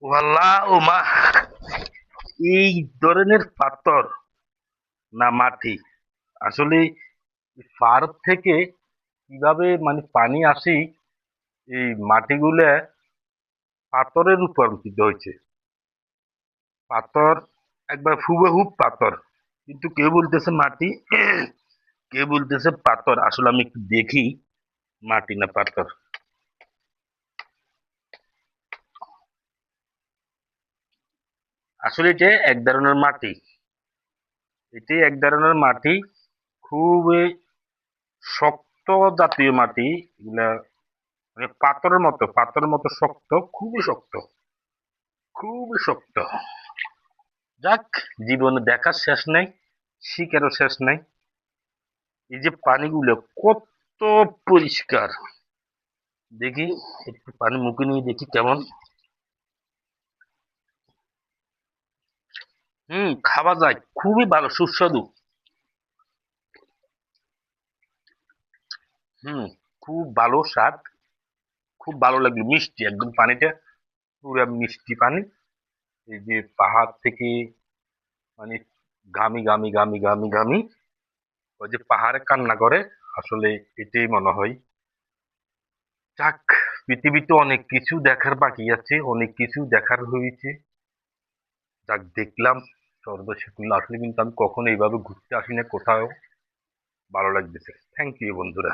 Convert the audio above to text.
ওয়াল্লাহ ও মা, এই ধরনের পাথর না মাটি আসলে পার্ক থেকে কিভাবে মানে পানি আসি এই মাটিগুলো পাথরে রূপান্তরিত হয়েছে। পাথর একবার হুবহু পাথর, কিন্তু কেউ বলতেছে মাটি, কেউ বলতেছে পাথর। আসলে আমি একটু দেখি মাটি না পাথর। আসলে এটা এক ধরনের মাটি, এটি এক ধরনের মাটি, খুবই শক্ত জাতীয় মাটি। এগুলা মানে পাথরের মতো শক্ত, খুবই শক্ত, খুবই শক্ত। যাক, জীবনে দেখার শেষ নাই, শিকারও শেষ নাই। এই যে পানিগুলো কত পরিষ্কার, দেখি একটু পানি মুখে নিয়ে দেখি কেমন। খাওয়া যায়, খুবই ভালো, সুস্বাদু। হুম, খুব ভালো স্বাদ, খুব ভালো লাগলো, মিষ্টি একদম পানিটা, পুরো মিষ্টি পানি। এই যে পাহাড় থেকে মানে gummy gummy gummy gummy gummy, ওই যে পাহাড়ে কান্না করে, আসলে এটাই মনে হয়। যাক, পৃথিবীতে অনেক কিছু দেখার বাকি আছে, অনেক কিছু দেখার হয়েছে। যাক, দেখলাম সর্বশেষগুলো। আসলে কিন্তু আমি কখনো এইভাবে ঘুরতে আসি না কোথাও, ভালো লাগতেছে। থ্যাংক ইউ বন্ধুরা।